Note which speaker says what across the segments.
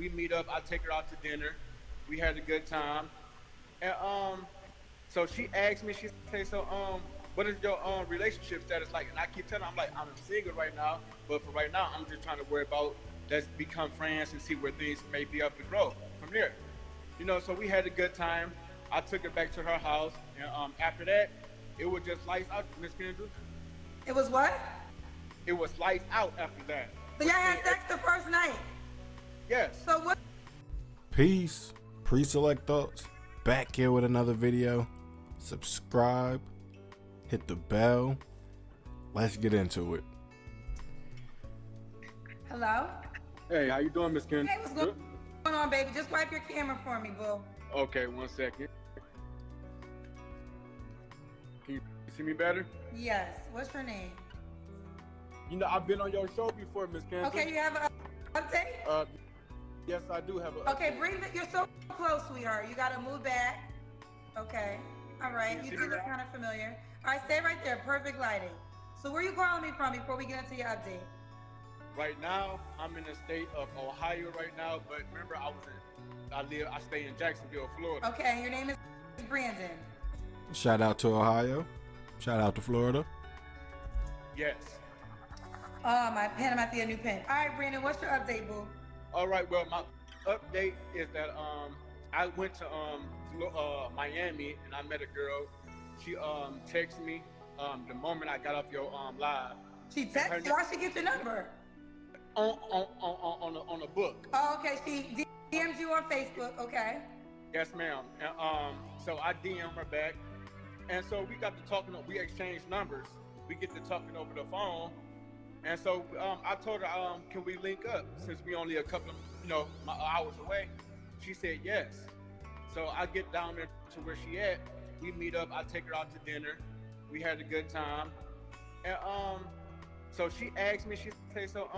Speaker 1: We meet up. I take her out to dinner. We had a good time. And so she asked me. She said, "So what is your relationship status like?" And I keep telling her, I'm like, "I'm single right now, but for right now, I'm just trying to worry about let's become friends and see where things may be up to grow from there." So we had a good time. I took her back to her house, and after that, it was just lights out, Miss Kendra.
Speaker 2: It was what?
Speaker 1: It was lights out after that.
Speaker 2: So y'all had sex the first night?
Speaker 1: Yes.
Speaker 2: So what?
Speaker 3: Peace. PreSelect Thoughts. Back here with another video. Subscribe. Hit the bell. Let's get into it.
Speaker 2: Hello?
Speaker 1: Hey, how you doing, Miss Kendra?
Speaker 2: Hey, what's going on, baby? Just wipe your camera for me, boo.
Speaker 1: Okay, 1 second. Can you see me better?
Speaker 2: Yes. What's your name?
Speaker 1: I've been on your show before, Miss Kendra.
Speaker 2: Okay, you have an update?
Speaker 1: Yes, I do have a.
Speaker 2: Okay, you're so close, sweetheart. You gotta move back. Okay. All right. You do look kind of familiar. All right, stay right there. Perfect lighting. So where are you calling me from before we get into your update?
Speaker 1: Right now, I'm in the state of Ohio right now, but remember, I stay in Jacksonville, Florida.
Speaker 2: Okay, your name is Brandon.
Speaker 3: Shout out to Ohio. Shout out to Florida.
Speaker 1: Yes.
Speaker 2: Oh, my pen. I'm at the new pen. All right, Brandon, what's your update, boo?
Speaker 1: All right. Well, my update is that I went to Miami and I met a girl. She texted me the moment I got off your live.
Speaker 2: She texted you? Why she get your number?
Speaker 1: On a book.
Speaker 2: Oh, okay. She DM'd you on Facebook. Okay.
Speaker 1: Yes, ma'am. And so I DM her back, and so we got to talking. We exchanged numbers. We get to talking over the phone, and so I told her, can we link up since we only a couple of hours away? She said yes. So I get down there to where she at. We meet up. I take her out to dinner. We had a good time, and so she asked me. She said, "So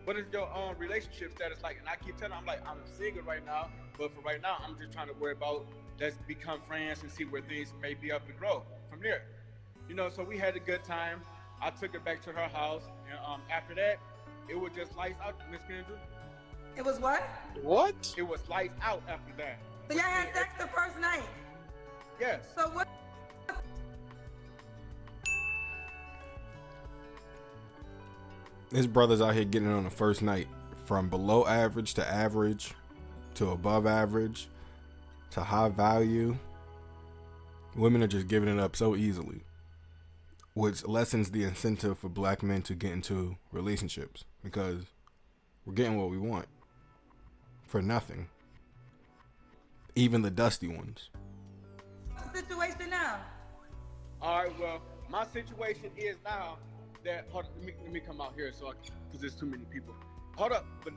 Speaker 1: what is your relationship status like?" And I keep telling her, I'm like, "I'm single right now, but for right now, I'm just trying to worry about let's become friends and see where things may be up to grow from there." So we had a good time. I took her back to her house, and after that, it was just lights out, Miss Kendra.
Speaker 2: It was what?
Speaker 1: What? It was lights out after that.
Speaker 2: So y'all had sex the first night?
Speaker 1: Yes.
Speaker 2: So what?
Speaker 3: His brother's out here getting it on the first night. From below average to above average to high value. Women are just giving it up so easily, which lessens the incentive for black men to get into relationships because we're getting what we want for nothing. Even the dusty ones.
Speaker 2: What's the situation now?
Speaker 1: All right, well, my situation is now that, hold on, let me come out here because there's too many people. Hold up, but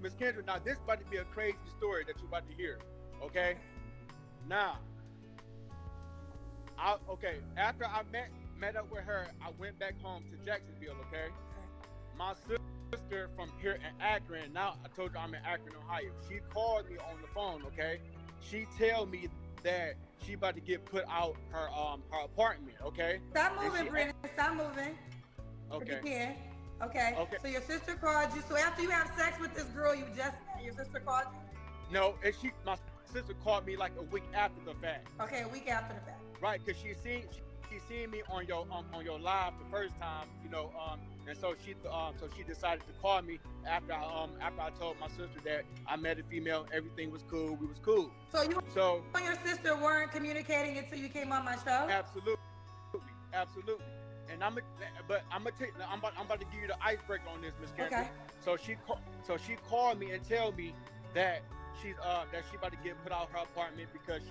Speaker 1: Miss Kendra, now this about to be a crazy story that you're about to hear, okay? Now, after I met up with her, I went back home to Jacksonville, okay? My sister from here in Akron, now I told you I'm in Akron, Ohio. She called me on the phone, okay? She tell me that she about to get put out her apartment, okay?
Speaker 2: Stop moving, Brandon. Stop moving.
Speaker 1: Okay.
Speaker 2: If you can. Okay. So your sister called you. So after you have sex with this girl you just met, your sister called you?
Speaker 1: No, my sister called me like a week after the fact.
Speaker 2: Okay, a week after the fact.
Speaker 1: Right, because she seen me on your live the first time, and so she decided to call me after I told my sister that I met a female, everything was cool, we was cool. So you and
Speaker 2: your sister weren't communicating until you came on my show?
Speaker 1: Absolutely. And I'm about to give you the icebreaker on this, Miss Kendra.
Speaker 2: Okay.
Speaker 1: So she called me and tell me that she about to get put out her apartment because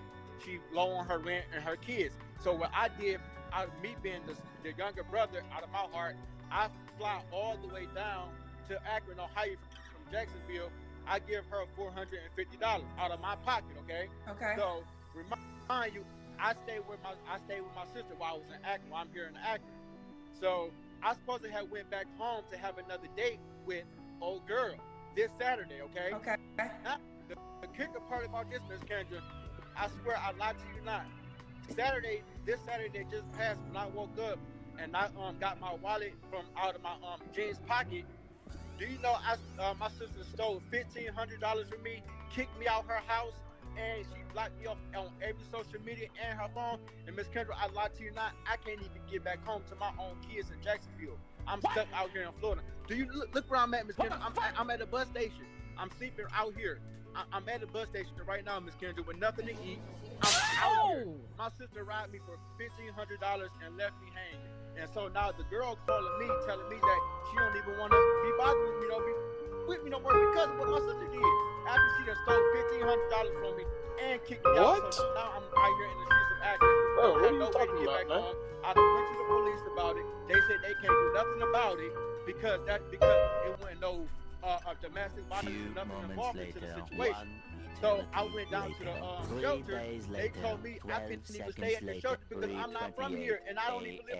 Speaker 1: she low on her rent and her kids. So what I did, me being the younger brother, out of my heart, I fly all the way down to Akron, Ohio from Jacksonville. I give her $450 out of my pocket, okay?
Speaker 2: Okay.
Speaker 1: So remind you, I stayed with my sister while I was in Akron. While I'm here in Akron. So I supposed to have went back home to have another date with old girl this Saturday, okay?
Speaker 2: Okay.
Speaker 1: Now, the kicker part about this, Miss Kendra, I swear I lied to you not. This Saturday just passed when I woke up and I got my wallet from out of my jeans pocket Do you know my sister stole $1,500 from me, kicked me out her house, and she blocked me off on every social media and her phone. And Miss Kendra, I lied to you not, I can't even get back home to my own kids in Jacksonville. I'm stuck out here in Florida. Do you look where I'm at, Miss Kendra? I'm at a bus station. I'm sleeping out here. I'm at a bus station right now, Miss Kendra, with nothing to eat. I'm out here. My sister robbed me for $1,500 and left me hanging. And so now the girl calling me, telling me that she don't even want to be bothered with me, with me no more because of what my sister did. After she done stole $1,500 from me and kicked me out. So now I'm right here in the streets of Akron.
Speaker 4: Bro, what are you talking about, man?
Speaker 1: I went to the police about it. They said they can't do nothing about it because it wasn't no domestic violence and nothing involved into the situation. So I went down to the shelter. They told me I couldn't even stay at the shelter because I'm not from here and I don't even live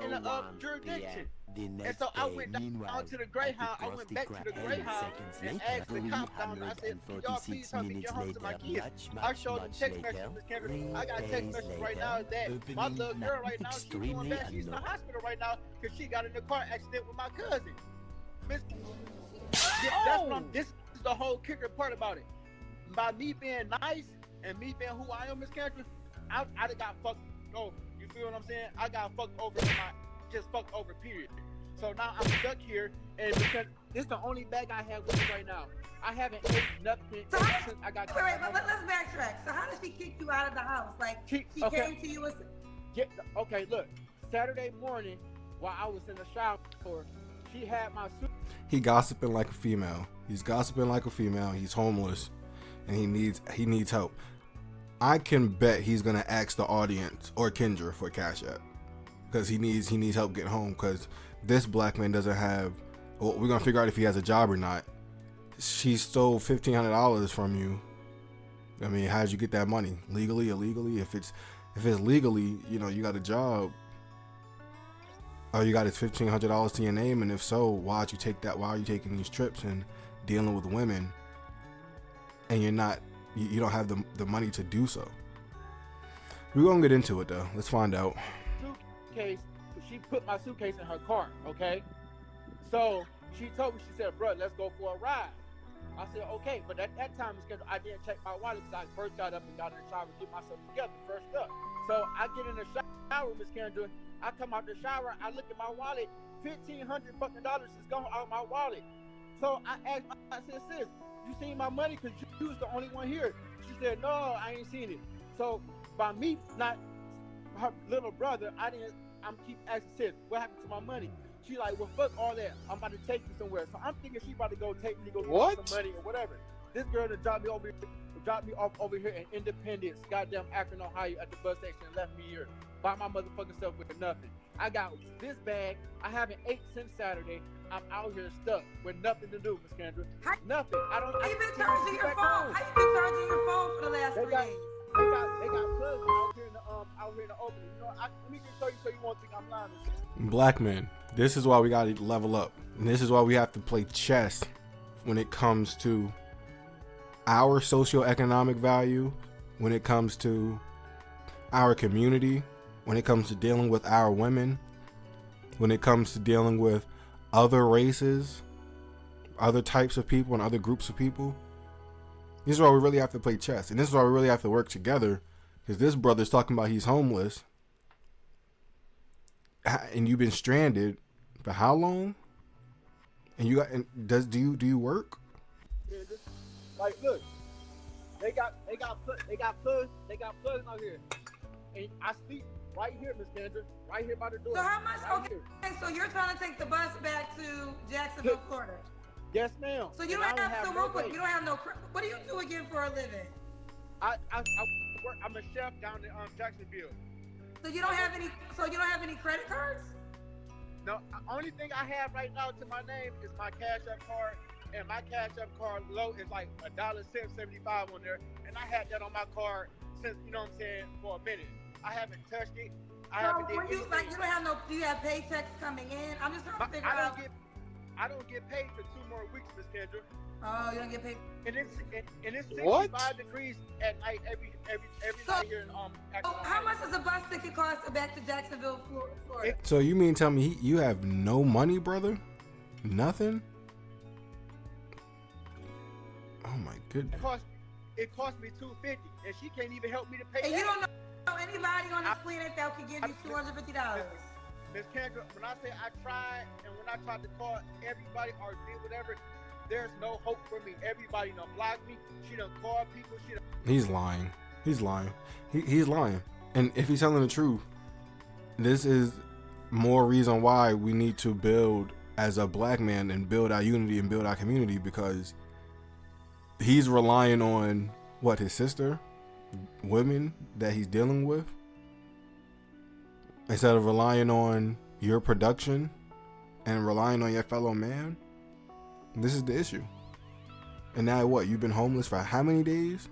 Speaker 1: in the jurisdiction. And so I went down to the Greyhound. I went back to the Greyhound and asked the cop down there. I said, y'all please help me get home to my kids. I showed them text messages, Miss Kendra. I got text messages right now that my little girl right now, she's doing bad. She's in the hospital right now because she got in a car accident with my cousin. Miss, this is the whole kicker part about it. By me being nice and me being who I am, Miss Kendra, I got fucked over. You feel what I'm saying? I got fucked over just fucked over, period. So now I'm stuck here, and because this is the only bag I have with me right now. I haven't ate nothing since I got.
Speaker 2: Wait, let's backtrack. So how did she kick you out of the house? Like she came to you and
Speaker 1: okay, look. Saturday morning, while I was in the shower, she had my suit.
Speaker 3: He gossiping like a female. He's gossiping like a female. He's homeless, and he needs help. I can bet he's gonna ask the audience or Kendra for Cash App because he needs help getting home. Because this black man doesn't have. Well, we're gonna figure out if he has a job or not. She stole $1,500 from you. I mean, how'd you get that money? Legally, illegally? If it's legally, you got a job. Or you got his $1,500 to your name, and if so, why'd you take that? Why are you taking these trips and dealing with women? And you don't have the money to do so. We're gonna get into it though. Let's find out.
Speaker 1: Suitcase. She put my suitcase in her car. Okay. So she told me. She said, "Bro, let's go for a ride." I said, "Okay," but at that time, I didn't check my wallet because I first got up and got in the shower to get myself together. First up. So I get in the shower, Miss Kendra. I come out the shower. I look at my wallet. $1,500 fucking dollars is gone out of my wallet. So I asked. I said, "Sis, you seen my money? Cause you was the only one here." She said, "No, I ain't seen it." So by me not her little brother, I'm keep asking, "Sis, what happened to my money?" She like, "Well, fuck all that. I'm about to take you somewhere." So I'm thinking she about to go take me to go get some money or whatever. This girl that dropped me off over here in Independence, goddamn Akron, Ohio, at the bus station and left me here by my motherfucking self with nothing. I got this bag. I haven't ate since Saturday. I'm out here stuck with nothing to do, Miss Kendra. Nothing. I don't.
Speaker 2: How you been charging your phone? How you been charging your phone for the last 3 days?
Speaker 1: They got plugs out here in the opening. Let me just show you so you won't think I'm lying.
Speaker 3: Black men, this is why we gotta level up. And this is why we have to play chess when it comes to our socioeconomic value, when it comes to our community, when it comes to dealing with our women, when it comes to dealing with other races, other types of people, and other groups of people. This is why we really have to play chess. And this is why we really have to work together. Because this brother's talking about he's homeless. And you've been stranded for how long? And do you work?
Speaker 1: Like, look, they got plugs out here, and I sleep right here, Miss Kendra, right here by the door.
Speaker 2: So how much?
Speaker 1: Right
Speaker 2: Okay,
Speaker 1: here.
Speaker 2: so you're trying to take the bus back to Jacksonville, Florida.
Speaker 1: Yes, ma'am.
Speaker 2: So you don't have so real quick. You don't have no. What do you do again for a living?
Speaker 1: I work. I'm a chef down in Jacksonville.
Speaker 2: So you don't have any. So you don't have any credit cards?
Speaker 1: No. Only thing I have right now to my name is my Cash App card. And my Cash App card low is like $1.75 on there, and I had that on my card since for a minute. I haven't touched it. I haven't did anything.
Speaker 2: You don't have no. Do you have paychecks coming in? I'm just trying to figure out.
Speaker 1: I don't get paid for 2 more weeks, Miss Kendra.
Speaker 2: Oh, you don't get paid.
Speaker 1: And it's 65 degrees at night every night here in
Speaker 2: So how much does a bus ticket cost back to Jacksonville, Florida?
Speaker 3: So you mean tell me you have no money, brother? Nothing? my goodness.
Speaker 1: It cost me $250, and she can't even help me to pay.
Speaker 2: And
Speaker 1: that.
Speaker 2: you don't know anybody on this planet that can give you $250.
Speaker 1: Miss Kendra, when I say I tried, and when I tried to call everybody or did whatever, there's no hope for me. Everybody done blocked me. She done called people.
Speaker 3: He's lying. He's lying. He's lying. And if he's telling the truth, this is more reason why we need to build as a black man and build our unity and build our community, because he's relying on what, his sister, women that he's dealing with, instead of relying on your production and relying on your fellow man. This is the issue. And now what? You've been homeless for how many days?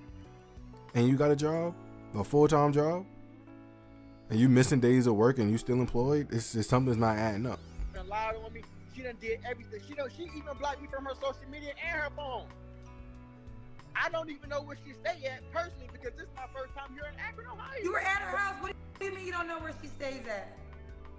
Speaker 3: And you got a job, a full-time job, and you missing days of work and you still employed? It's just something's not adding up.
Speaker 1: She done lied on me. She done did everything. She even blocked me from her social media and her phone. I don't even know where she stay at personally, because this is my first time here in Akron, Ohio.
Speaker 2: You were at her house. What do you mean you don't know where she stays at?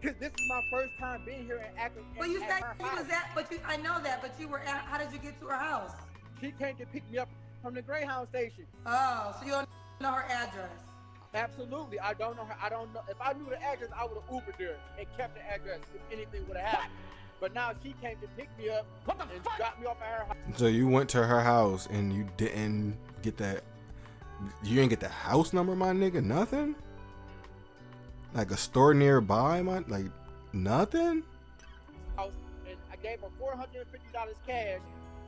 Speaker 1: Because this is my first time being here in Akron.
Speaker 2: Well, you said you was at, I know that, but you were at, how did you get to her house?
Speaker 1: She came to pick me up from the Greyhound station.
Speaker 2: Oh, so you don't know her address?
Speaker 1: Absolutely. I don't know her. I don't know. If I knew the address, I would have Ubered there and kept the address if anything would have happened. But now she came to pick me up and dropped me off at her house.
Speaker 3: So you went to her house and you didn't get that. You didn't get the house number, my nigga? Nothing? Like a store nearby, like nothing?
Speaker 1: And I gave her $450 cash.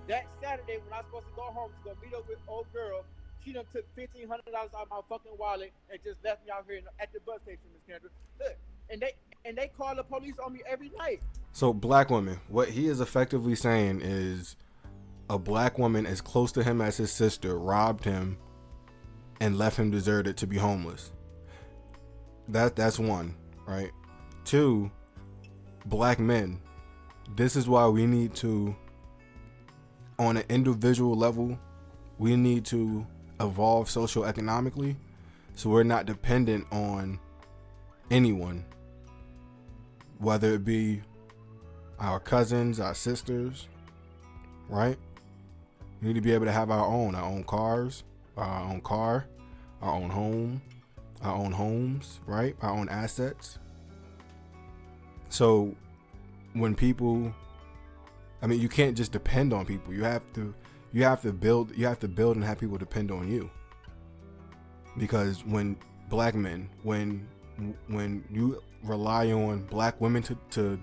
Speaker 1: That Saturday when I was supposed to go home to go meet up with old girl, she done took $1,500 out of my fucking wallet and just left me out here at the bus station, Miss Kendra. Look, and they call the police on me every night.
Speaker 3: So black women, what he is effectively saying is a black woman as close to him as his sister robbed him and left him deserted to be homeless. That's one, right? Two, black men. This is why we need to, on an individual level, we need to evolve socioeconomically so we're not dependent on anyone, whether it be our cousins, our sisters, right? We need to be able to have our own cars, our own car, our own home, our own homes, right? Our own assets. So when people, I mean, you can't just depend on people. You have to build and have people depend on you. Because when black men, when you rely on black women to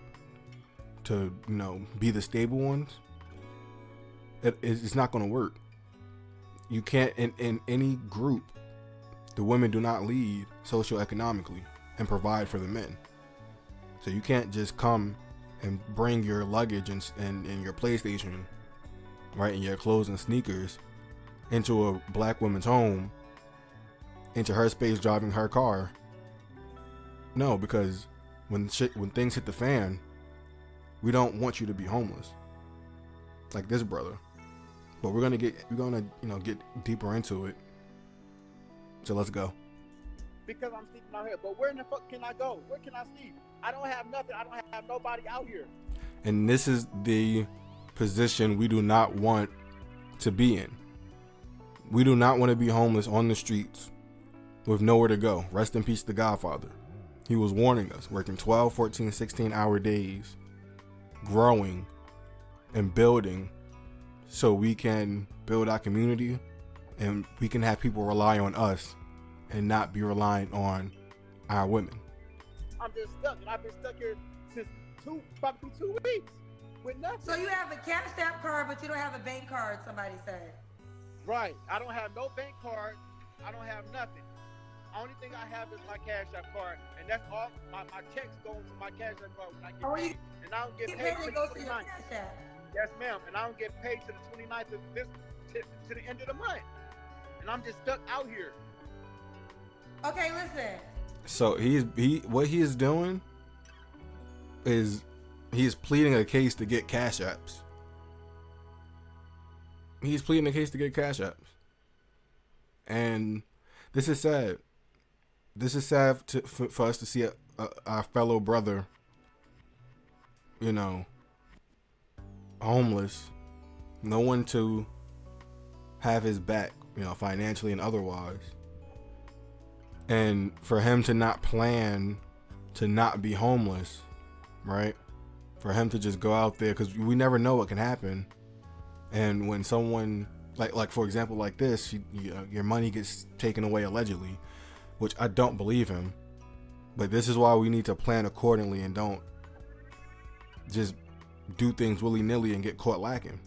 Speaker 3: be the stable ones, it's not going to work. You can't, in any group, the women do not lead socioeconomically and provide for the men. So you can't just come and bring your luggage and your PlayStation, right, and your clothes and sneakers into a black woman's home, into her space, driving her car. No, because when things hit the fan, we don't want you to be homeless, like this brother. But we're gonna get deeper into it. So let's go.
Speaker 1: Because I'm sleeping out here. But where in the fuck can I go? Where can I sleep? I don't have nothing. I don't have nobody out here.
Speaker 3: And this is the position we do not want to be in. We do not want to be homeless on the streets with nowhere to go. Rest in peace, the Godfather. He was warning us, working 12, 14, 16-hour days, growing and building so we can build our community and we can have people rely on us and not be relying on our women.
Speaker 1: I'm just stuck, and I've been stuck here since probably 2 weeks with nothing.
Speaker 2: So you have a Cash App card, but you don't have a bank card, somebody said.
Speaker 1: Right. I don't have no bank card. I don't have nothing. Only thing I have is my Cash App card, and that's all. My checks go into my Cash App card when I get paid, and I don't get paid
Speaker 2: to
Speaker 1: till
Speaker 2: go
Speaker 1: the
Speaker 2: to your
Speaker 1: 29th.
Speaker 2: Cash App.
Speaker 1: Yes, ma'am. And I don't get paid to the 29th of this to the end of the month, and I'm just stuck out here.
Speaker 2: Okay, listen.
Speaker 3: So what he is doing is he's pleading a case to get Cash Apps. He's pleading a case to get Cash Apps, and this is sad. This is sad for us to see our fellow brother, homeless, no one to have his back, you know, financially and otherwise. And for him to not plan to not be homeless, right? For him to just go out there, because we never know what can happen. And when someone, like for example, like this, your money gets taken away allegedly, which I don't believe him. But this is why we need to plan accordingly and don't just do things willy-nilly and get caught lacking.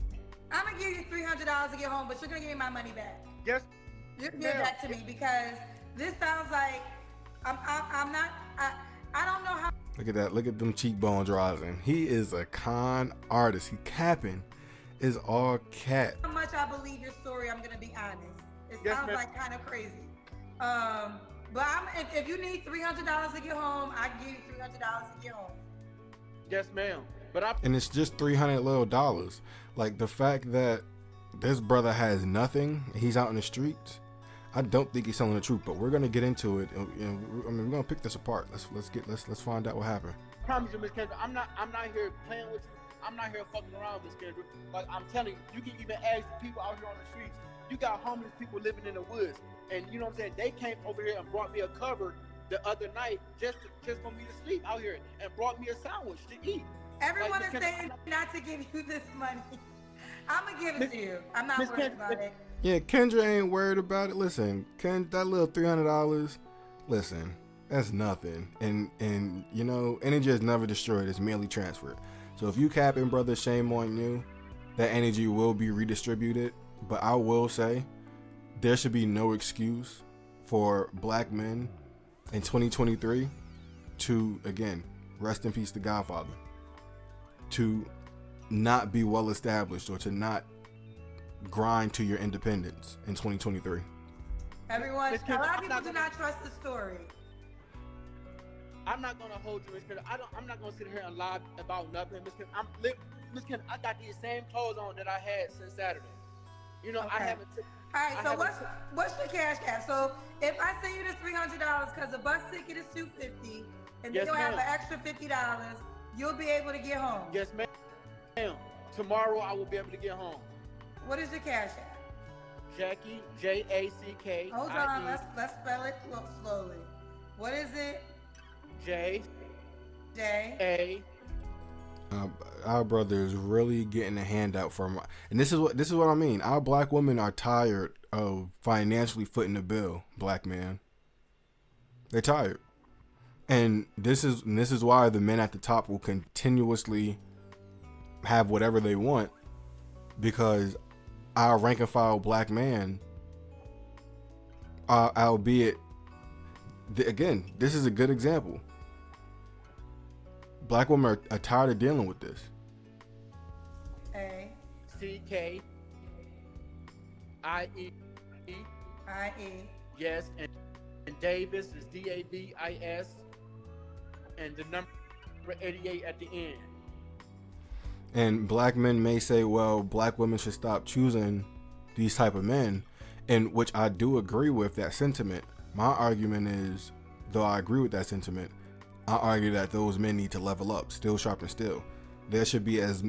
Speaker 2: I'm gonna give you $300 to get home, but you're gonna give me my money back.
Speaker 1: Yes.
Speaker 2: You're gonna give it back to me, because this sounds like I'm not. I don't know how.
Speaker 3: Look at that. Look at them cheekbones rising. He is a con artist. He capping. Is all cap.
Speaker 2: How much I believe your story? I'm gonna be honest. It
Speaker 1: Yes,
Speaker 2: sounds
Speaker 1: ma'am.
Speaker 2: like kind of crazy. But if you need $300 to get home, I give you $300 to get home.
Speaker 1: Yes, ma'am. But
Speaker 3: And it's just $300 little dollars. Like the fact that this brother has nothing, he's out in the streets. I don't think he's telling the truth, but we're gonna get into it. And we're gonna pick this apart. Let's find out what happened.
Speaker 1: I promise you, Miss Kendra, I'm not here playing with you. I'm not here fucking around, Miss Kendra. Like I'm telling you, you can even ask the people out here on the streets. You got homeless people living in the woods, and you know what I'm saying? They came over here and brought me a cover the other night just for me to sleep out here, and brought me a sandwich to eat.
Speaker 2: Everyone
Speaker 1: Like,
Speaker 2: is
Speaker 1: Miss Kendra,
Speaker 2: saying not to give you this money. I'm gonna give it to you. I'm not
Speaker 1: Miss
Speaker 2: worried
Speaker 1: Kendra,
Speaker 2: about it.
Speaker 3: Yeah, Kendra ain't worried about it. Listen, that little $300, listen, that's nothing. And you know, energy is never destroyed. It's merely transferred. So if you capping, brother, shame on you. That energy will be redistributed. But I will say, there should be no excuse for black men in 2023 to, again, rest in peace, the Godfather, to not be well established or to not grind to your independence in 2023.
Speaker 2: Everyone,
Speaker 1: Miss
Speaker 2: a
Speaker 1: Kendra,
Speaker 2: lot of
Speaker 1: I'm
Speaker 2: people
Speaker 1: not
Speaker 2: do
Speaker 1: gonna-
Speaker 2: not trust the story.
Speaker 1: I'm not gonna hold you, Miss Kendra. I'm not gonna sit here and lie about nothing, Miss Kendra. Miss Kendra, I got these same clothes on that I had since Saturday. You know, I
Speaker 2: Okay.
Speaker 1: haven't.
Speaker 2: All right, so what's your cash app? So if I send you this $300, because the bus ticket is $250, and
Speaker 1: Yes,
Speaker 2: then you'll have an
Speaker 1: ma'am.
Speaker 2: extra $50, you'll be able to get home.
Speaker 1: Yes, ma'am. Tomorrow I will be able to get home.
Speaker 2: What is your cash app?
Speaker 1: Jackie, Jacky.
Speaker 2: Hold on, let's spell it slowly. What is it?
Speaker 1: J
Speaker 2: J.
Speaker 1: A.
Speaker 3: Our brother is really getting a handout from, and this is what I mean. Our black women are tired of financially footing the bill. Black man, they're tired, and this is why the men at the top will continuously have whatever they want, because our rank and file black man, albeit, again, this is a good example. Black women are tired of dealing with this.
Speaker 2: A.
Speaker 1: CK. IE.
Speaker 2: I-E.
Speaker 1: Yes, and Davis is DAVIS, and the number 88 at the end.
Speaker 3: And black men may say, well, black women should stop choosing these type of men, and which I do agree with that sentiment. My argument is, though I agree with that sentiment, I argue that those men need to level up, still sharp and still. There should be as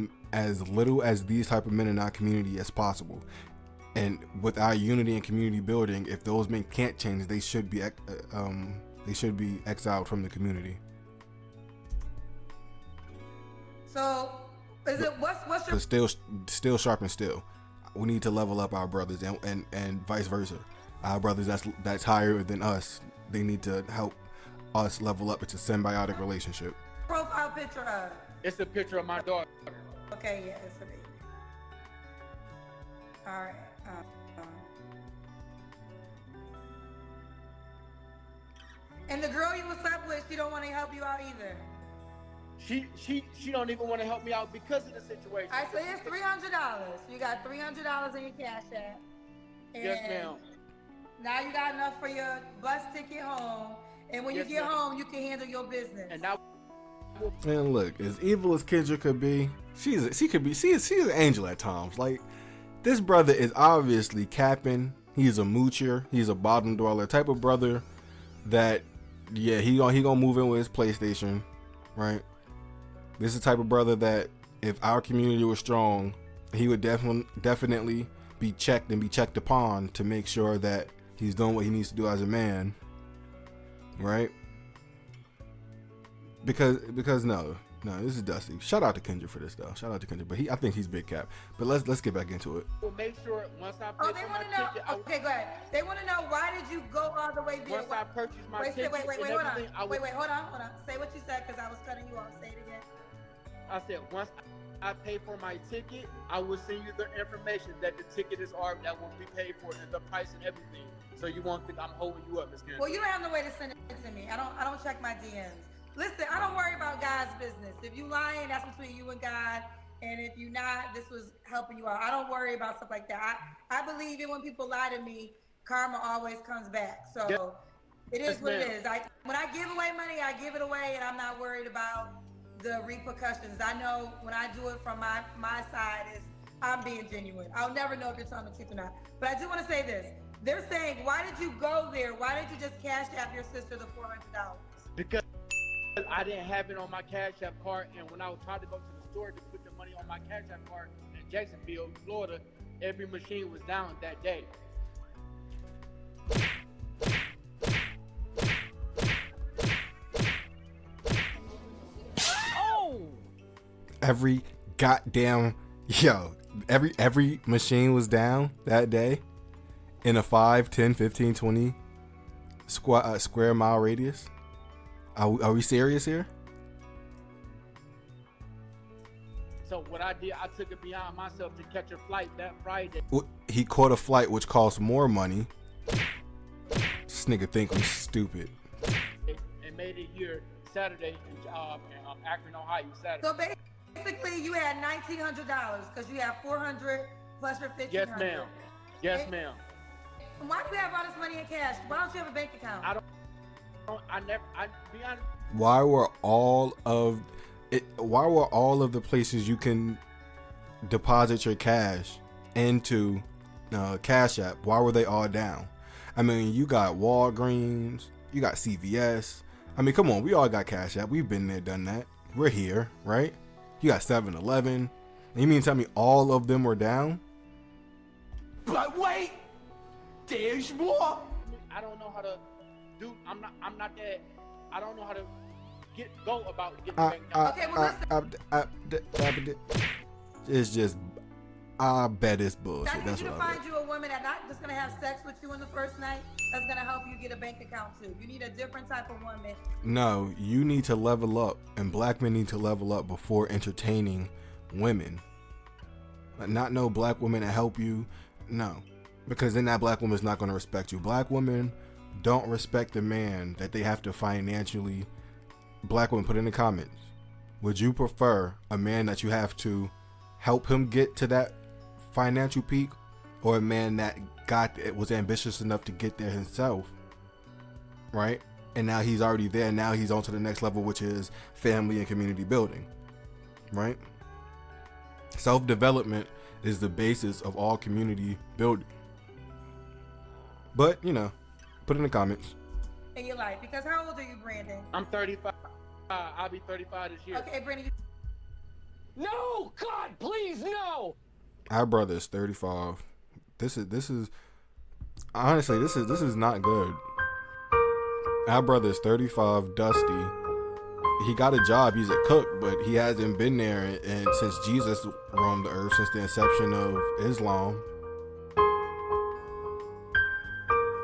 Speaker 3: little as these type of men in our community as possible. And with our unity and community building, if those men can't change, they should be exiled from the community.
Speaker 2: So, is it what's your
Speaker 3: But still sharp and still. We need to level up our brothers and vice versa. Our brothers that's higher than us, they need to help us level up. It's a symbiotic relationship.
Speaker 2: profile picture of?
Speaker 1: It's a picture of my daughter.
Speaker 2: Okay, yeah, it's a baby. All right. And the girl you was up with, she don't want to help you out either.
Speaker 1: She don't even want to help me out because of the situation.
Speaker 2: All right, so here's $300. You got $300 in your cash app. And
Speaker 1: Yes, ma'am.
Speaker 2: now you got enough for your bus ticket home. And when
Speaker 1: Yes,
Speaker 2: you get
Speaker 1: ma'am.
Speaker 2: home, you can handle your business.
Speaker 1: And now,
Speaker 3: And look, as evil as Kendra could be, she's an angel at times. Like, this brother is obviously capping. He's a moocher. He's a bottom dweller type of brother that, yeah, he gonna move in with his PlayStation, right? This is the type of brother that if our community was strong, he would definitely be checked and be checked upon to make sure that he's doing what he needs to do as a man, right? Because no, this is Dusty. Shout out to Kendra for this though. Shout out to Kendra, but I think he's big cap. But let's get back into it.
Speaker 1: We'll make sure once I
Speaker 2: Oh,
Speaker 1: pay
Speaker 2: they
Speaker 1: for
Speaker 2: want
Speaker 1: my
Speaker 2: to know.
Speaker 1: ticket.
Speaker 2: Okay, go ahead. They want to know, why did you go all the way there?
Speaker 1: Once I purchase my ticket
Speaker 2: Wait,
Speaker 1: and
Speaker 2: hold
Speaker 1: everything,
Speaker 2: on. Wait, hold on. Say what you said, because I was cutting you off. Say it again.
Speaker 1: I said once I pay for my ticket, I will send you the information that the ticket is already that will be paid for and the price and everything. So you won't think I'm holding you up, Ms. Kendra.
Speaker 2: Well, you don't have no way to send it to me. I don't check my DMs. Listen, I don't worry about God's business. If you lying, that's between you and God. And if you not, this was helping you out. I don't worry about stuff like that. I believe it when people lie to me, karma always comes back. So it is what it is. When I give away money, I give it away, and I'm not worried about the repercussions. I know when I do it from my side is I'm being genuine. I'll never know if you're telling the truth or not. But I do want to say this. They're saying, why did you go there? Why did you just cash out your sister the $400?
Speaker 1: Because I didn't have it on my Cash App card, and when I was trying to go to the store to put the money on my Cash App card in Jacksonville, Florida, every machine was down that day.
Speaker 3: Every goddamn every machine was down that day in a 5, 10, 15, 20 square mile radius. Are we serious here?
Speaker 1: So what I did, I took it beyond myself to catch a flight that Friday.
Speaker 3: He caught a flight which cost more money. This nigga think I'm stupid.
Speaker 1: And made it here Saturday in Akron, Ohio, Saturday.
Speaker 2: So basically, you had $1,900 because you have $400 plus your $1,500.
Speaker 1: Yes, ma'am. Yes, ma'am.
Speaker 2: Why do you have all this money in cash? Why don't you have a bank account?
Speaker 1: I be honest.
Speaker 3: Why were all of the places you can deposit your cash into Cash App, why were they all down? I mean, you got Walgreens, you got CVS. I mean, come on, we all got Cash App. We've been there, done that. We're here, right? You got 7-Eleven. You mean to tell me all of them were down?
Speaker 5: But wait, there's more.
Speaker 1: I don't know how to do. I'm not that. I don't know how to go about getting bank account.
Speaker 2: Okay, well, listen.
Speaker 3: It's just, I bet it's bullshit.
Speaker 2: I need
Speaker 3: That's
Speaker 2: you to
Speaker 3: what I bet.
Speaker 2: find you a woman that's not just gonna have sex with you in the first night. That's gonna help you get a bank account too. You need a different type of woman.
Speaker 3: No, you need to level up, and black men need to level up before entertaining women. Not no black women to help you. No, because then that black woman's not gonna respect you. Black women don't respect the man that they have to financially. Black women, put in the comments. Would you prefer a man that you have to help him get to that financial peak, or a man that was ambitious enough to get there himself, right? And now he's already there. Now he's on to the next level, which is family and community building, right? Self-development is the basis of all community building. But, put in the comments.
Speaker 2: In your life, because how old are you, Brandon?
Speaker 1: I'm 35. I'll be 35 this year.
Speaker 2: Okay, Brandon.
Speaker 5: No, God, please, no.
Speaker 3: Our brother is 35. This is honestly, this is not good. Our brother is 35, Dusty. He got a job. He's a cook, but he hasn't been there and since Jesus roamed the earth, since the inception of Islam.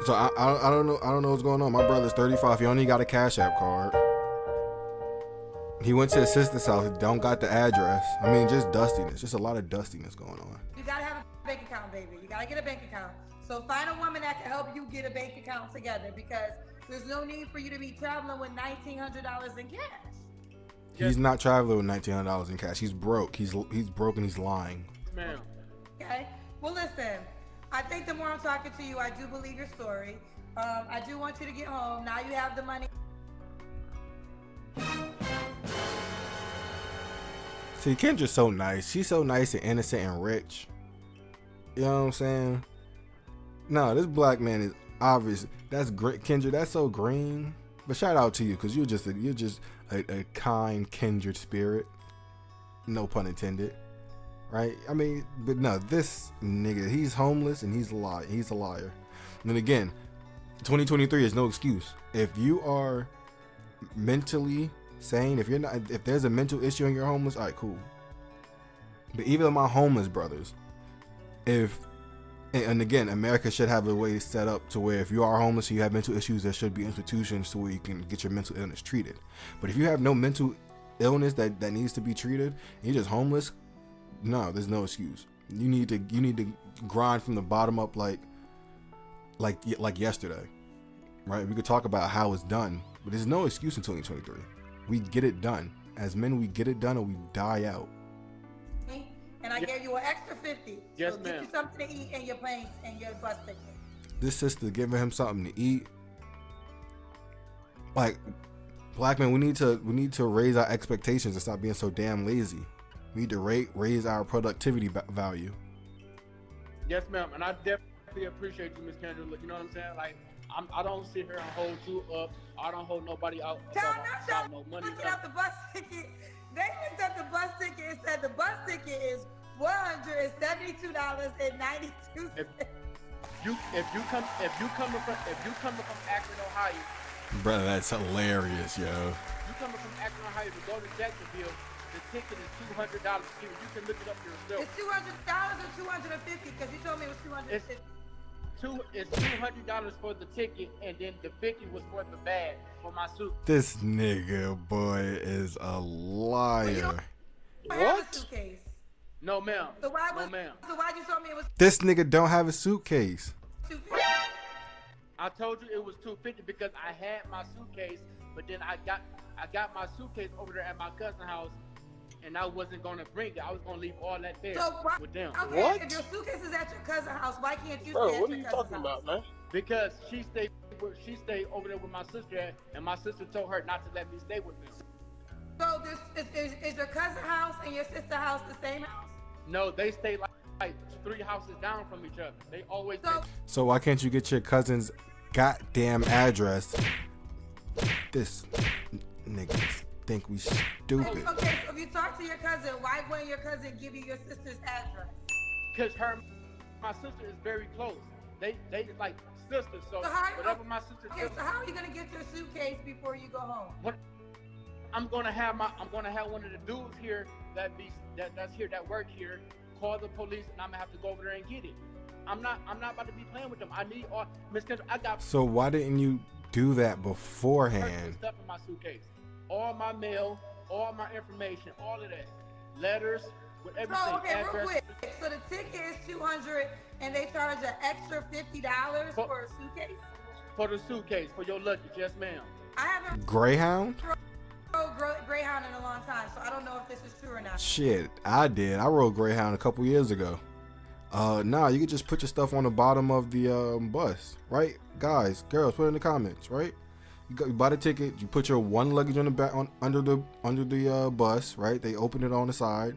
Speaker 3: So I don't know what's going on. My brother's 35. He only got a Cash App card. He went to his sister's house. Don't got the address. I mean, just dustiness. Just a lot of dustiness going on.
Speaker 2: You gotta have a bank account, baby. You gotta get a bank account. So find a woman that can help you get a bank account together, because there's no need for you to be traveling with $1,900 in cash.
Speaker 3: He's not traveling with $1,900 in cash. He's broke. He's broke and he's lying.
Speaker 1: Ma'am.
Speaker 2: Okay. Well, listen. I think the more I'm talking to you, I do believe your story. I do want you to get home. Now you have the money.
Speaker 3: See, Kendra's so nice. She's so nice and innocent and rich. You know what I'm saying? No, this black man is obvious. That's great, Kendra. That's so green. But shout out to you, because you're just a kind, kindred spirit. No pun intended. right? I mean, but no, this nigga, he's homeless and he's a liar. He's a liar. And then again, 2023 is no excuse. If you are mentally sane, if there's a mental issue and you're homeless, all right, cool. But even my homeless brothers, and again, America should have a way set up to where if you are homeless and you have mental issues, there should be institutions to where you can get your mental illness treated. But if you have no mental illness that needs to be treated, and you're just homeless, no, there's no excuse. You need to grind from the bottom up like yesterday, right? We could talk about how it's done, but there's no excuse in 2023. We get it done. As men, we get it done or we die out.
Speaker 2: And I gave you an extra 50.
Speaker 1: Yes,
Speaker 2: so
Speaker 1: ma'am.
Speaker 2: get you something to eat and your plane and your bus ticket.
Speaker 3: This sister giving him something to eat. Like, black men, we need to raise our expectations and stop being so damn lazy. We need to raise our productivity value.
Speaker 1: Yes, ma'am. And I definitely appreciate you, Miss Kendra. You know what I'm saying? Like, I don't sit here and hold you up. I don't hold nobody out.
Speaker 2: Child,
Speaker 1: No money.
Speaker 2: looking up the bus ticket. They looked up the bus ticket and said the bus ticket is $172.92.
Speaker 1: If you coming from Akron, Ohio,
Speaker 3: Brother, that's hilarious, yo.
Speaker 1: you coming from Akron, Ohio to go to Jacksonville, the ticket is $200. You can look it up yourself.
Speaker 2: It's $200 or $250 because you told me it was $250.
Speaker 1: It's $200 for the ticket, and then the 50 was for the bag for my suit.
Speaker 3: This nigga boy is a liar.
Speaker 2: I have a suitcase.
Speaker 1: No, ma'am.
Speaker 2: So why'd you tell me it was
Speaker 3: This nigga don't have a suitcase.
Speaker 2: $250?
Speaker 1: I told you it was $250 because I had my suitcase, but then I got my suitcase over there at my cousin's house, and I wasn't gonna bring it. I was gonna leave all that there with them.
Speaker 2: Okay,
Speaker 4: What?
Speaker 2: if your suitcase is at your cousin's house, why can't you
Speaker 4: Bro,
Speaker 2: stay at
Speaker 4: what are
Speaker 2: your
Speaker 4: you
Speaker 2: cousin's
Speaker 4: talking
Speaker 2: house?
Speaker 4: about, man?
Speaker 1: Because she stayed over there with my sister at, and my sister told her not to let me stay with them.
Speaker 2: So is your cousin's house and your sister's house the same house?
Speaker 1: No, they stay like 3 houses down from each other. They always
Speaker 3: So why can't you get your cousin's goddamn address? This nigga think we stupid.
Speaker 2: Okay, so if you talk to your cousin, why wouldn't your cousin give you your sister's address?
Speaker 1: because my sister is very close. They like sisters. So
Speaker 2: how,
Speaker 1: whatever my sister
Speaker 2: okay,
Speaker 1: does,
Speaker 2: so how are you gonna get your suitcase before you go home?
Speaker 1: I'm gonna have one of the dudes here that work here call the police, and I'm gonna have to go over there and get it. I'm not about to be playing with them. I need all Miss Kendra. I got
Speaker 3: So why didn't you do that beforehand?
Speaker 1: stuff in my suitcase, all my mail, all my information, all of that, letters with everything.
Speaker 2: So okay, real
Speaker 1: address.
Speaker 2: quick. So the ticket is $200, and they charge an extra $50 for a suitcase.
Speaker 1: For the suitcase, for your luggage, yes, ma'am.
Speaker 2: I haven't
Speaker 3: Greyhound?
Speaker 2: rode Greyhound in a long time, so I don't know if this is true or not.
Speaker 3: Shit, I did. I rode Greyhound a couple years ago. Nah, you could just put your stuff on the bottom of the bus, right? Guys, girls, put it in the comments, right? You buy the ticket, you put your one luggage on the back under the bus, right? They open it on the side,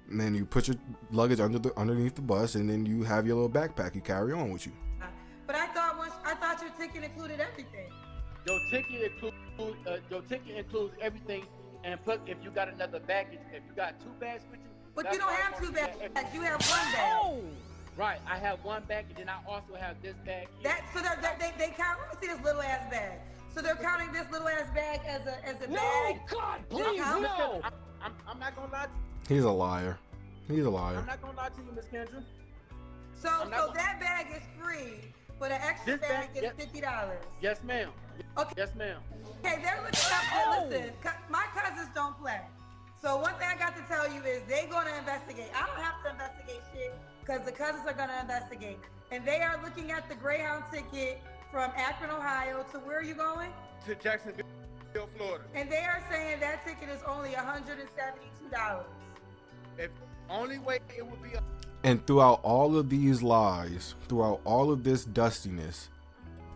Speaker 3: and then you put your luggage underneath the bus, and then you have your little backpack you carry on with you.
Speaker 2: But I thought your ticket included everything.
Speaker 1: Your ticket includes everything, and plus if you got another baggage, if you got 2 bags with you.
Speaker 2: But you don't have 2 bags. You have 1 bag.
Speaker 1: Right, I have 1 bag, and then I also have this bag here.
Speaker 2: They count. Let me see this little ass bag. So they're counting this little ass bag as a
Speaker 5: No,
Speaker 2: bag.
Speaker 5: God, please,
Speaker 2: count?
Speaker 5: no.
Speaker 1: I'm not gonna lie to you.
Speaker 3: He's a liar. He's a liar.
Speaker 1: I'm not gonna lie to you, Miss Kendra.
Speaker 2: So that bag is free, but an extra
Speaker 1: This
Speaker 2: bag
Speaker 1: bag-
Speaker 2: is $50.
Speaker 1: Yes, ma'am.
Speaker 2: Okay.
Speaker 1: Yes, ma'am.
Speaker 2: Okay, they're looking up. Listen, my cousins don't play. So one thing I got to tell you is they're going to investigate. I don't have to investigate shit because the cousins are going to investigate. And they are looking at the Greyhound ticket from Akron, Ohio to where are you going?
Speaker 1: To Jacksonville, Florida.
Speaker 2: And they are saying that ticket is only $172.
Speaker 1: If only way it would be.
Speaker 3: And throughout all of these lies, throughout all of this dustiness,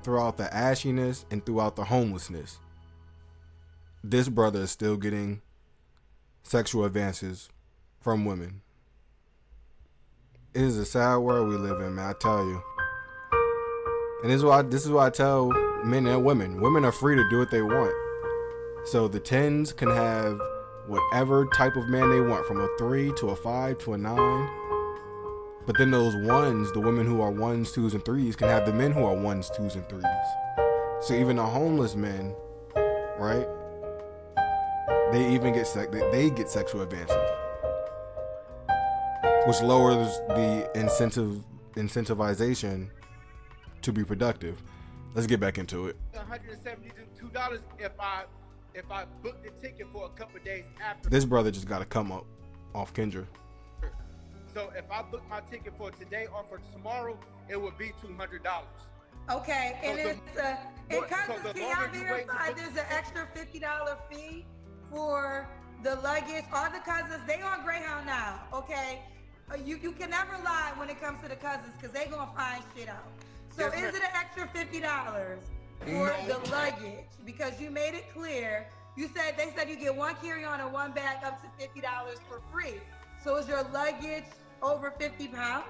Speaker 3: throughout the ashiness, and throughout the homelessness, this brother is still getting sexual advances from women. It is a sad world we live in, man, I tell you. And this is why I tell men and women. Women are free to do what they want. So the 10s can have whatever type of man they want, from a 3 to a 5 to a 9. But then those ones, the women who are 1s, 2s, and 3s can have the men who are 1s, 2s, and 3s. So even the homeless men, right? They even get they get sexual advances, which lowers the incentivization to be productive. Let's get back into it.
Speaker 1: $172 if I book the ticket for a couple of days after.
Speaker 3: This brother just got to come up off Kendra.
Speaker 1: So if I book my ticket for today or for tomorrow, it would be $200.
Speaker 2: Okay, and
Speaker 1: So
Speaker 2: it comes to, can y'all verify there's an extra $50 fee for the luggage? All the cousins, they on Greyhound now, okay? You can never lie when it comes to the cousins because they gonna find shit out. So
Speaker 1: Yes,
Speaker 2: is it an extra $50 for the luggage? Because you made it clear, they said you get one carry-on and one bag up to $50 for free. So is your luggage over 50 pounds?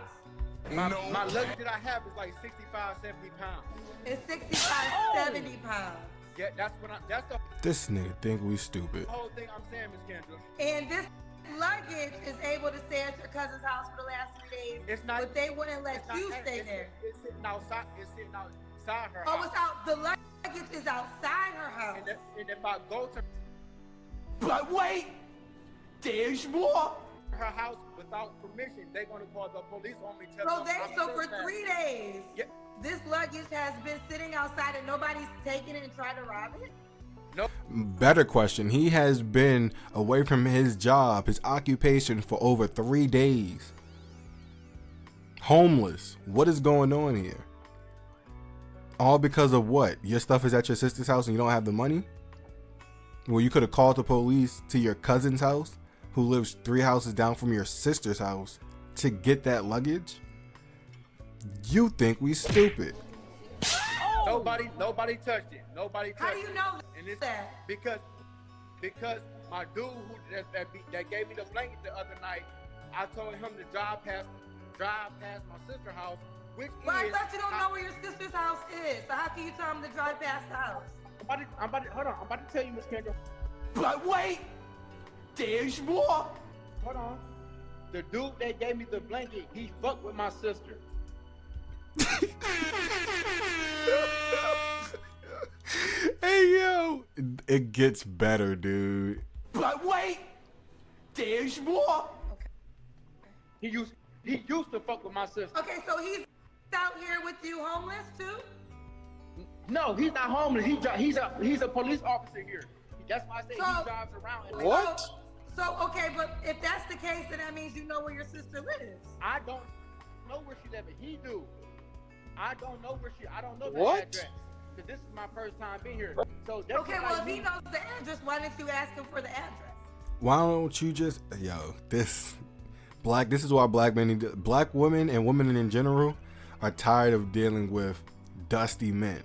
Speaker 1: My luggage that I have is like 65, 70 pounds.
Speaker 2: It's 65, 70 pounds.
Speaker 1: Yeah, that's the
Speaker 3: This nigga think we stupid.
Speaker 1: whole thing I'm saying, Miss Kendra.
Speaker 2: And this luggage is able to stay at your cousin's house for the last 3 days.
Speaker 1: It's not.
Speaker 2: But they wouldn't let you stay there.
Speaker 1: It's sitting outside. It's sitting outside her
Speaker 2: Oh,
Speaker 1: house.
Speaker 2: it's out. The luggage is outside her house.
Speaker 1: And if I go to
Speaker 5: But wait, there's more.
Speaker 1: her house without permission, they're gonna call the police on me.
Speaker 2: So for 3 days,
Speaker 1: Yeah.
Speaker 2: this luggage has been sitting outside and nobody's taking it and trying to rob it?
Speaker 1: No.
Speaker 3: Better question. He has been away from his job, his occupation, for over 3 days. Homeless. What is going on here? All because of what? Your stuff is at your sister's house and you don't have the money? Well, you could have called the police to your cousin's house, who lives 3 houses down from your sister's house, to get that luggage? You think we stupid.
Speaker 1: Nobody touched it. Nobody touched it.
Speaker 2: How do you know
Speaker 1: And it's
Speaker 2: that?
Speaker 1: because my dude that gave me the blanket the other night, I told him to drive past my sister's house, which
Speaker 2: But I
Speaker 1: is.
Speaker 2: thought you don't know where your sister's house is. So how can you tell him to drive past the house?
Speaker 1: I'm about to tell you, Miss Kendra.
Speaker 5: But wait, there's more.
Speaker 1: Hold on. The dude that gave me the blanket, he fucked with my sister.
Speaker 3: Hey, yo. It gets better, dude.
Speaker 5: But wait, there's more.
Speaker 1: He used to fuck with my sister.
Speaker 2: Okay, so he's out here with you homeless too?
Speaker 1: No, he's not homeless. He's a police officer here. That's why I say he
Speaker 2: So-
Speaker 1: drives around. And
Speaker 4: What?
Speaker 2: So, okay, but if that's the case, then that means you know where your sister lives.
Speaker 1: I don't know where she lives. He do. I don't know the
Speaker 4: What?
Speaker 1: address. Because this is my first time being here. So that's
Speaker 2: Okay, well, if he knows the address, why didn't you ask him for the address?
Speaker 3: Why don't you just, this is why black women and women in general are tired of dealing with dusty men.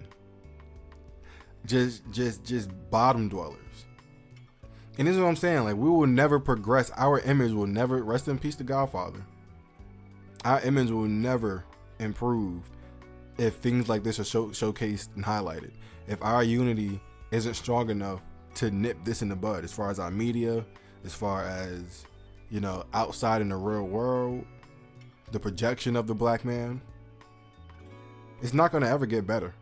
Speaker 3: Just bottom dwellers. And this is what I'm saying. Like, we will never progress. Our image will never, rest in peace to Godfather. Our image will never improve if things like this are showcased and highlighted. If our unity isn't strong enough to nip this in the bud, as far as our media, as far as, outside in the real world, the projection of the black man, it's not going to ever get better.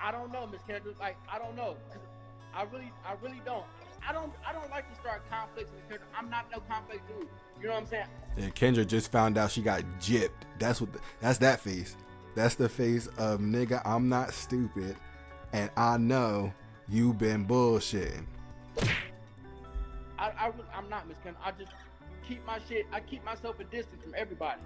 Speaker 1: I don't know, Miss Kendra. Like, I don't know. 'Cause I really don't. I don't like to start conflicts, Miss Kendra. I'm not no conflict dude. You know what I'm saying?
Speaker 3: And Kendra just found out she got gypped. That's that face. That's the face of, nigga, I'm not stupid, and I know you been bullshitting.
Speaker 1: I'm not, Miss Kendra. I just keep my shit. I keep myself a distance from everybody.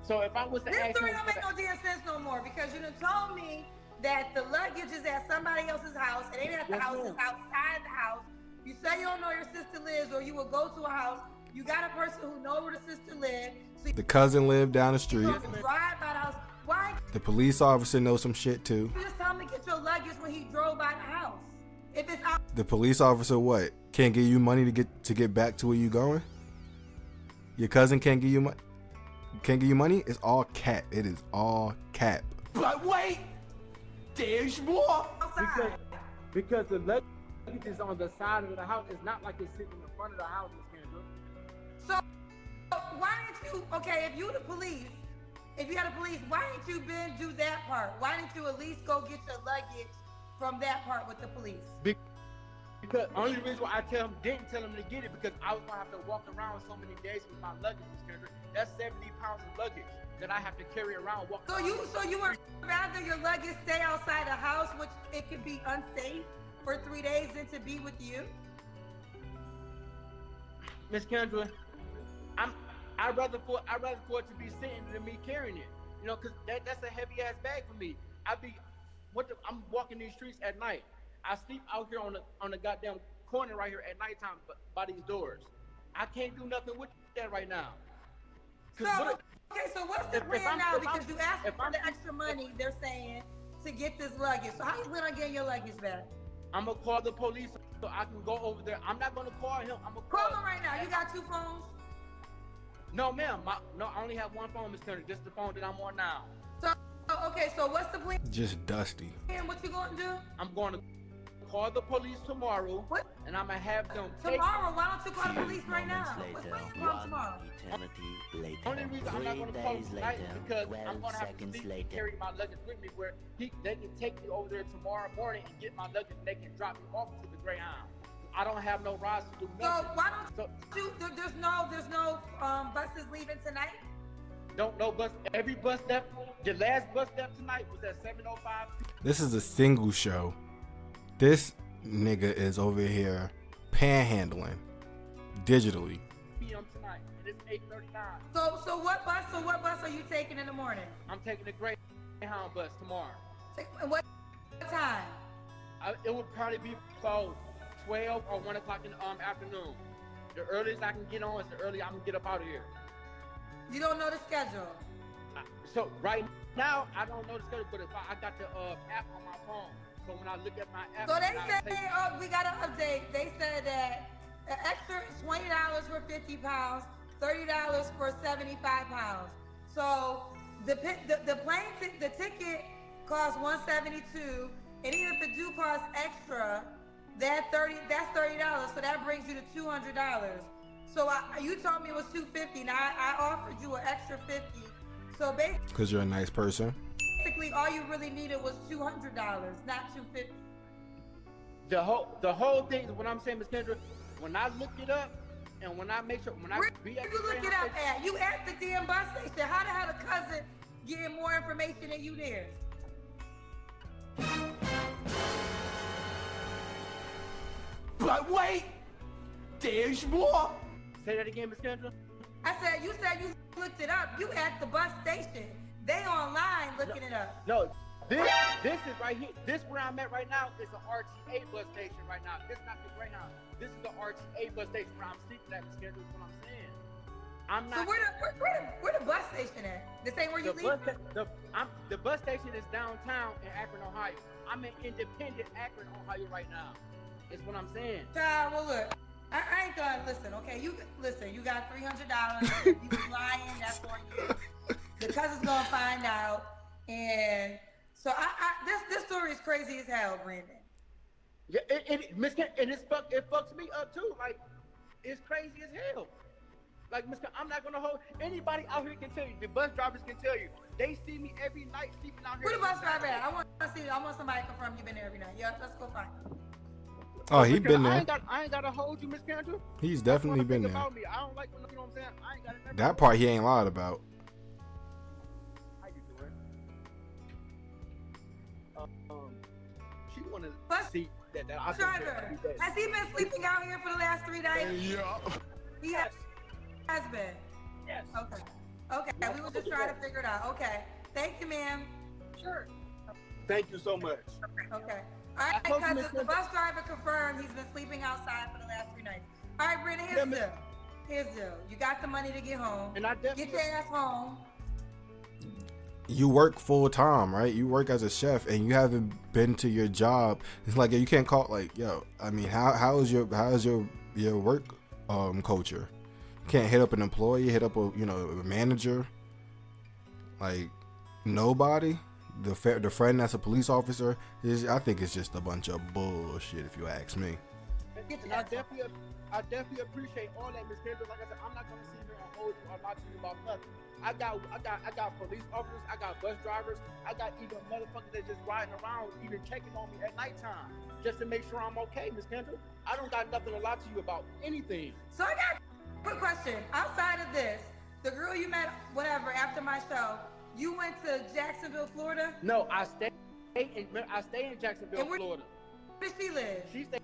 Speaker 1: So if I was to
Speaker 2: This
Speaker 1: ask
Speaker 2: story
Speaker 1: him
Speaker 2: don't make no damn sense no more because you done told me that the luggage is at somebody else's house. It ain't at the
Speaker 1: Yes,
Speaker 2: house.
Speaker 1: ma'am.
Speaker 2: It's outside the house. You say you don't know where your sister lives, or you will go to a house. You got a person who know where the sister lives. So
Speaker 3: The cousin lived down the
Speaker 2: you
Speaker 3: street.
Speaker 2: don't drive by the house. Why
Speaker 3: The police officer knows some shit too.
Speaker 2: you just tell him to get your luggage when he drove by the house? If it's out,
Speaker 3: The police officer what? Can't give you money to get back to where you going? Your cousin can't give you money? Can't give you money? It's all cap. It is all cap.
Speaker 5: But wait, there's more.
Speaker 2: outside.
Speaker 1: because
Speaker 4: luggage is on the side of the house. It's not like it's sitting in the front of the house, Miss Kendra.
Speaker 2: So why didn't you? Okay, if you the police, if you had a police, why didn't you been do that part? Why didn't you at least go get your luggage from that part with the police?
Speaker 4: Because only reason why I didn't tell him to get it because I was gonna have to walk around so many days with my luggage, Miss Kendra. That's 70 pounds of luggage that I have to carry around.
Speaker 2: So you would rather your luggage stay outside the house, which it could be unsafe for 3 days, than to be with you?
Speaker 4: Miss Kendra, I'd rather for it to be sitting than me carrying it. You know, cause that's a heavy ass bag for me. I'm walking these streets at night. I sleep out here on the goddamn corner right here at nighttime by these doors. I can't do nothing with that right now.
Speaker 2: So what's the plan now? Because you asked for the extra money, they're saying, to get this luggage. So how you plan on getting your luggage back?
Speaker 4: I'm gonna call the police so I can go over there. I'm not gonna call him. I'm gonna
Speaker 2: call him right now. You got 2 phones?
Speaker 4: No, ma'am. I only have 1 phone, Miss Turner. Just the phone that I'm on now.
Speaker 2: So what's the plan?
Speaker 3: Just Dusty.
Speaker 2: And what you going to do?
Speaker 4: I'm going to call the police tomorrow.
Speaker 2: What?
Speaker 4: And I'm gonna have them
Speaker 2: tomorrow? Why don't you call the police right now? What's the plan tomorrow?
Speaker 4: Only reason I'm not gonna call them tonight because I'm gonna have to leave and carry my luggage with me where they can take me over there tomorrow morning and get my luggage and they can drop me off to the Greyhound. I don't have no rides to do nothing.
Speaker 2: So why don't you? There's no buses leaving tonight.
Speaker 4: No bus. Every bus left. The last bus left tonight was at 7:05.
Speaker 3: This is a single show. This nigga is over here panhandling digitally.
Speaker 4: PM tonight, and it's 8:39.
Speaker 2: So what bus are you taking in the morning?
Speaker 4: I'm taking the Greyhound bus tomorrow.
Speaker 2: What time?
Speaker 4: It would probably be about 12 or 1 o'clock in the afternoon. The earliest I can get on is the earliest I'm gonna get up out of here.
Speaker 2: You don't know the schedule.
Speaker 4: So right now I don't know the schedule, but if I got the app on my phone, so when I look at my app.
Speaker 2: So they say, we got an update. They said that the extra is $20 for 50 pounds, $30 for 75 pounds. So the ticket costs $172, and even if it do cost extra, that's $30. So that brings you to $200. So you told me it was $250. Now I offered you an extra $50. So basically,
Speaker 3: because you're a nice person.
Speaker 2: Basically, all you really needed was $200, not $250.
Speaker 4: The whole thing. What I'm saying, Ms. Kendra, when I look it up and when I make sure when
Speaker 2: Where you look it up at? You at the damn bus station. How the hell a cousin getting more information than you there?
Speaker 5: But wait, there's more.
Speaker 4: Say that again, Ms. Kendra.
Speaker 2: I said you looked it up. You at the bus station. They online looking it up.
Speaker 4: No, this is right here. This where I'm at right now is the RTA bus station right now. This is not the Greyhound. This is the RTA bus station where I'm sleeping at, Ms. Kendra. Is what I'm saying. I'm not.
Speaker 2: So where the bus station at? This ain't where you leave?
Speaker 4: The bus station is downtown in Akron, Ohio. I'm in independent Akron, Ohio right now. Is what I'm saying.
Speaker 2: Child, well look. I ain't gonna listen, okay? You got $300. You was lying, that's on you. The cousin's gonna find out. And so this story is crazy as hell, Brandon.
Speaker 4: Yeah, it fucks me up too. Like, it's crazy as hell. Like, I'm not gonna hold anybody out here can tell you. The bus drivers can tell you. They see me every night sleeping out here.
Speaker 2: Where the bus driver at? I want somebody to confirm you've been there every night. Yeah, let's go find him.
Speaker 3: Oh, he been there.
Speaker 4: I ain't gotta hold you, Miss Kendra.
Speaker 3: He's definitely been there.
Speaker 4: About me. I don't like, you know what I'm saying? I ain't gotta
Speaker 3: that part he ain't lied about.
Speaker 4: How you doing? She wanna see that I
Speaker 2: driver. Has he been sleeping out here for the last 3 nights?
Speaker 5: Yeah.
Speaker 2: He has been.
Speaker 4: Yes.
Speaker 2: Okay. We were just trying to figure it out. Okay. Thank you, ma'am.
Speaker 4: Sure.
Speaker 1: Thank you so much.
Speaker 2: Okay. All right, because the bus driver confirmed he's been sleeping outside for the last 3 nights. All right, Brandon, here's the deal. You got the money to get home.
Speaker 4: And I definitely
Speaker 2: get your ass home.
Speaker 3: You work full time, right? You work as a chef, and you haven't been to your job. It's like you can't call like, yo. I mean, how is your work culture? You can't hit up an employee, hit up a manager. Like nobody. the friend that's a police officer is, I think it's just a bunch of bullshit if you ask me.
Speaker 4: And I definitely appreciate all that, Miss Kendra. Like I said, I'm not gonna sit here and hold you or lie to you about nothing. I got police officers, I got bus drivers, I got even motherfuckers that just riding around, even checking on me at nighttime, just to make sure I'm okay, Miss Kendra. I don't got nothing to lie to you about anything.
Speaker 2: So I got a quick question. Outside of this, the girl you met, whatever, after my show, you went to Jacksonville, Florida?
Speaker 4: No, I stay in Jacksonville, Florida.
Speaker 2: Where does she live?
Speaker 4: She stay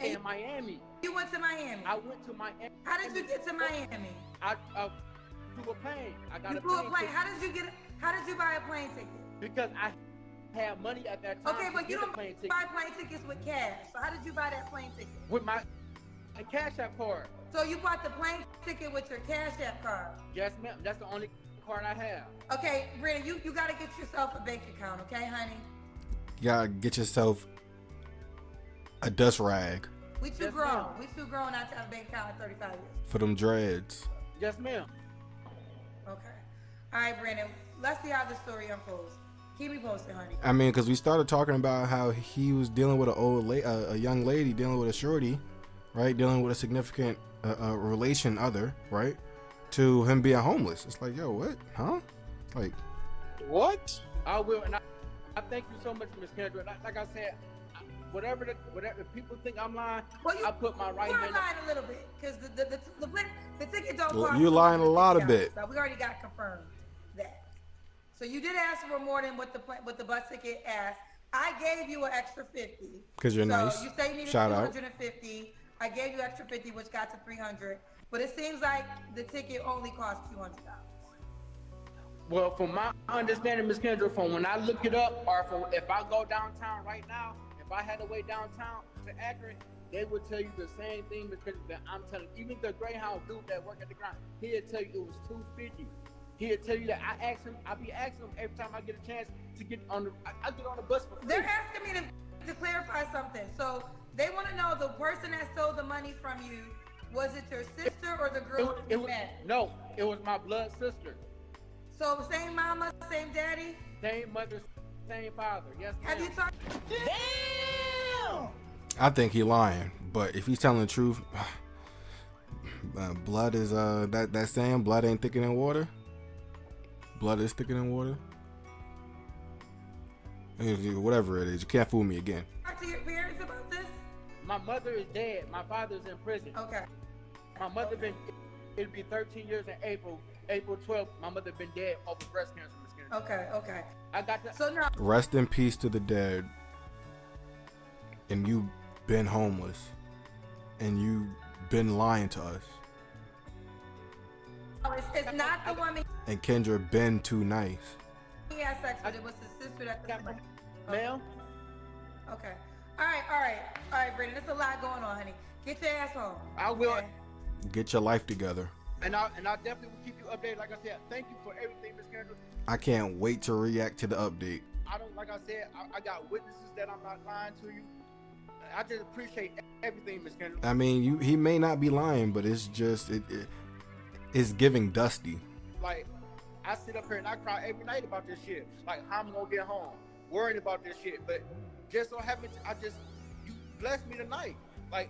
Speaker 4: in Miami.
Speaker 2: You went to Miami?
Speaker 4: I went to Miami.
Speaker 2: How did you get to Miami?
Speaker 4: I flew a plane. I got
Speaker 2: you
Speaker 4: a
Speaker 2: flew
Speaker 4: plane
Speaker 2: a plane.
Speaker 4: ticket.
Speaker 2: How did you buy a plane ticket?
Speaker 4: Because I had money at that time.
Speaker 2: Okay, but you don't
Speaker 4: plane
Speaker 2: buy plane tickets with cash. So how did you buy that plane ticket?
Speaker 4: With my Cash App card.
Speaker 2: So you bought the plane ticket with your Cash App card?
Speaker 4: Yes, ma'am. That's the only card I have.
Speaker 2: Okay, Brittany, you got to get yourself a bank account, okay, honey?
Speaker 3: You gotta get yourself a dust rag
Speaker 2: We too
Speaker 4: Yes,
Speaker 2: grown.
Speaker 4: ma'am.
Speaker 2: We too grown not to have a bank account at 35 years.
Speaker 3: for them dreads.
Speaker 4: Yes, ma'am.
Speaker 2: Okay. All right, Brandon. Let's see how the story unfolds. Keep me posted, honey.
Speaker 3: I mean, because we started talking about how he was dealing with a young lady, dealing with a shorty, right? Dealing with a significant relation other, right? To him being homeless. It's like, yo, what? Huh? Like,
Speaker 4: What? I will, and I thank you so much, Miss Kendra. Like I said, whatever if people think I'm lying,
Speaker 2: Well,
Speaker 4: I put my right
Speaker 2: you are
Speaker 4: hand
Speaker 2: lying a little bit because the ticket don't cost.
Speaker 3: you lying a lot of bit.
Speaker 2: So we already got confirmed that. So you did ask for more than what the bus ticket asked. I gave you an extra 50.
Speaker 3: because you're
Speaker 2: So
Speaker 3: nice.
Speaker 2: you say you needed
Speaker 3: Shout out.
Speaker 2: 250. I gave you extra 50, which got to 300. But it seems like the ticket only cost $200.
Speaker 4: Well, from my understanding, Miss Kendra, from when I look it up, or from if I go downtown right now, if I had to wait downtown to Akron, they would tell you the same thing, Miss Kendra, that I'm telling you. Even the Greyhound dude that work at the ground, he'd tell you it was $250. He'd tell you that I be asking him every time I get a chance to get on I get on the bus for free.
Speaker 2: They're asking me to clarify something. So they want to know the person that stole the money from you, was it your sister or the girl you met?
Speaker 4: No, it was my blood sister.
Speaker 2: So same mama, same daddy?
Speaker 4: Same mother, same father. Yes, ma'am.
Speaker 2: Have you talked?
Speaker 5: Damn!
Speaker 3: I think he lying, but if he's telling the truth, blood is that saying, blood ain't thicker than water. Blood is thicker than water. Whatever it is, you can't fool me again.
Speaker 2: Talk to your parents about this?
Speaker 4: My mother is dead. My father's in prison.
Speaker 2: Okay.
Speaker 4: My mother it'll be 13 years in April 12th. My mother been dead over breast cancer. Miss Kendra.
Speaker 2: Okay.
Speaker 4: I got that.
Speaker 2: So now,
Speaker 3: Rest in peace to the dead. And you been homeless. And you been lying to us.
Speaker 2: it's not the woman
Speaker 3: And Kendra been too nice.
Speaker 2: he had sex with. It was his sister that
Speaker 4: Got
Speaker 2: took
Speaker 4: my-
Speaker 2: the money.
Speaker 4: Ma'am?
Speaker 2: Okay. All right, Brandon. There's a lot going on, honey. Get your ass home.
Speaker 4: I will.
Speaker 2: Okay?
Speaker 3: Get your life together.
Speaker 4: And I definitely will keep you updated. Like I said, thank you for everything, Miss Kendra.
Speaker 3: I can't wait to react to the update.
Speaker 4: Like I said, I got witnesses that I'm not lying to you. I just appreciate everything, Miss Kendra.
Speaker 3: I mean, he may not be lying, but it's just it's giving dusty.
Speaker 4: Like, I sit up here and I cry every night about this shit. Like, how I'm gonna get home, worrying about this shit. But just so happens, you blessed me tonight. Like,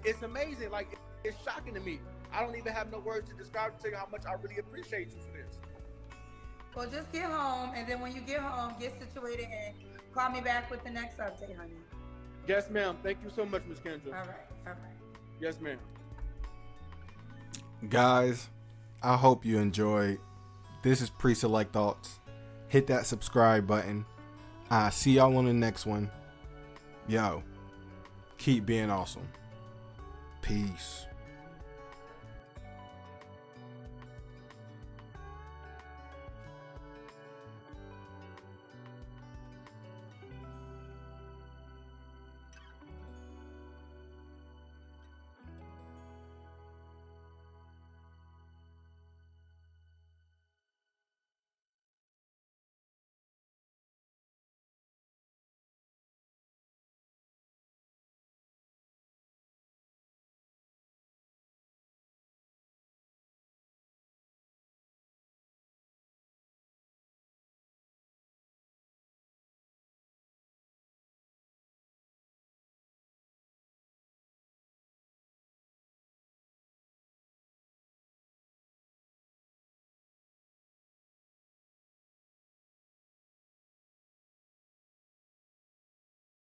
Speaker 4: it's amazing. Like, it's shocking to me. I don't even have no words to describe to you how much I really appreciate you for this.
Speaker 2: Well, just get home, and then when you get home, get situated and call me back with the next update, honey.
Speaker 4: Yes, ma'am. Thank you so much, Miss Kendra.
Speaker 2: All right.
Speaker 4: Yes, ma'am.
Speaker 3: Guys, I hope you enjoyed. This is PreSelect Thoughts. Hit that subscribe button. I'll see y'all on the next one. Yo, keep being awesome. Peace.